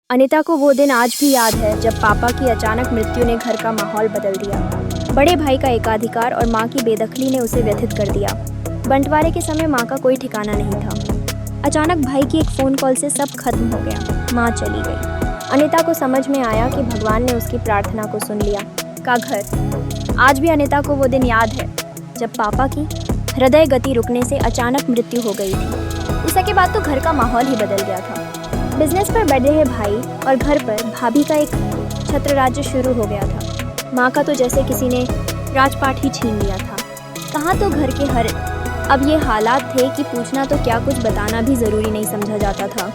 अनिता को वो दिन आज भी याद है जब पापा की अचानक मृत्यु ने घर का माहौल बदल दिया। बड़े भाई का एकाधिकार और माँ की बेदखली ने उसे व्यथित कर दिया। बंटवारे के समय माँ का कोई ठिकाना नहीं था। अचानक भाई की एक फ़ोन कॉल से सब खत्म हो गया। माँ चली गई। अनिता को समझ में आया कि भगवान ने उसकी प्रार्थना को सुन लिया। का घर। आज भी अनिता को वो दिन याद है जब पापा की हृदय गति रुकने से अचानक मृत्यु हो गई थी। इसके बाद तो घर का माहौल ही बदल गया था। बिजनेस पर बढ़ रहे भाई और घर पर भाभी का एक छत्र राज्य शुरू हो गया था। माँ का तो जैसे किसी ने राजपाट ही छीन लिया था। कहाँ तो घर के हर अब ये हालात थे कि पूछना तो क्या, कुछ बताना भी ज़रूरी नहीं समझा जाता था।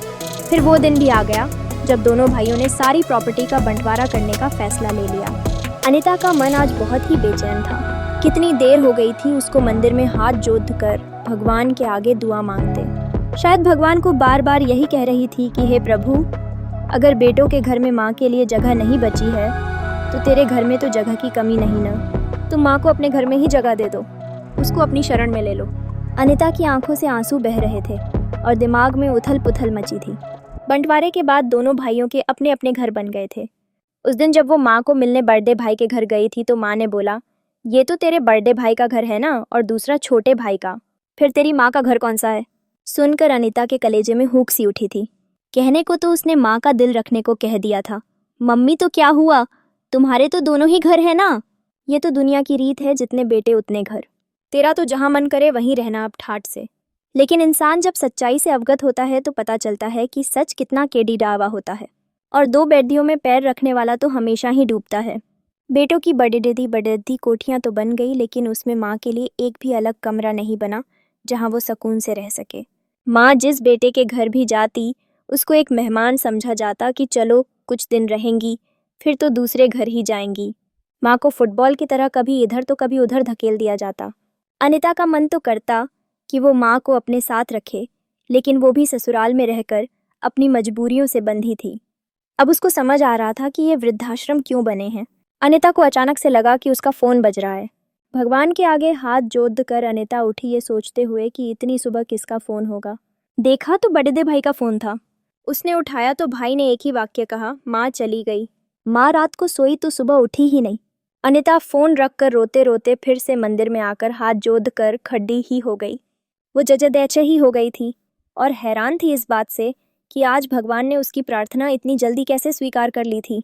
फिर वो दिन भी आ गया जब दोनों भाइयों ने सारी प्रॉपर्टी का बंटवारा करने का फैसला ले लिया। अनिता का मन आज बहुत ही बेचैन था। कितनी देर हो गई थी उसको मंदिर में हाथ जोड़ कर भगवान के आगे दुआ मांगते। शायद भगवान को बार बार यही कह रही थी कि हे प्रभु, अगर बेटों के घर में माँ के लिए जगह नहीं बची है तो तेरे घर में तो जगह की कमी नहीं ना। तुम माँ को अपने घर में ही जगह दे दो, उसको अपनी शरण में ले लो। अनिता की आंखों से आंसू बह रहे थे और दिमाग में उथल पुथल मची थी। बंटवारे के बाद दोनों भाइयों के अपने अपने घर बन गए थे। उस दिन जब वो माँ को मिलने बड़े भाई के घर गई थी तो माँ ने बोला, ये तो तेरे बड़े भाई का घर है ना, और दूसरा छोटे भाई का, फिर तेरी माँ का घर कौन सा है? सुनकर अनिता के कलेजे में हुक सी उठी थी। कहने को तो उसने माँ का दिल रखने को कह दिया था। मम्मी तो क्या हुआ, तुम्हारे तो दोनों ही घर है ना। ये तो दुनिया की रीत है, जितने बेटे उतने घर। तेरा तो जहाँ मन करे वहीं रहना अब ठाट से। लेकिन इंसान जब सच्चाई से अवगत होता है तो पता चलता है कि सच कितना केडी डावा होता है, और दो बेडियों में पैर रखने वाला तो हमेशा ही डूबता है। बेटों की बड़ी कोठियाँ तो बन गई, लेकिन उसमें माँ के लिए एक भी अलग कमरा नहीं बना जहाँ वो सुकून से रह सके। माँ जिस बेटे के घर भी जाती उसको एक मेहमान समझा जाता कि चलो कुछ दिन रहेंगी, फिर तो दूसरे घर ही जाएंगी। माँ को फुटबॉल की तरह कभी इधर तो कभी उधर धकेल दिया जाता। अनिता का मन तो करता कि वो माँ को अपने साथ रखे, लेकिन वो भी ससुराल में रहकर अपनी मजबूरियों से बंधी थी। अब उसको समझ आ रहा था कि ये वृद्धाश्रम क्यों बने हैं। अनिता को अचानक से लगा कि उसका फ़ोन बज रहा है। भगवान के आगे हाथ जोड़ कर अनिता उठी, ये सोचते हुए कि इतनी सुबह किसका फ़ोन होगा। देखा तो बड़े भाई का फ़ोन था। उसने उठाया तो भाई ने एक ही वाक्य कहा, माँ चली गई। माँ रात को सोई तो सुबह उठी ही नहीं। अनिता फ़ोन रख कर रोते रोते फिर से मंदिर में आकर हाथ जोड़ कर खड़ी ही हो गई। वो जजदैचे ही हो गई थी और हैरान थी इस बात से कि आज भगवान ने उसकी प्रार्थना इतनी जल्दी कैसे स्वीकार कर ली थी।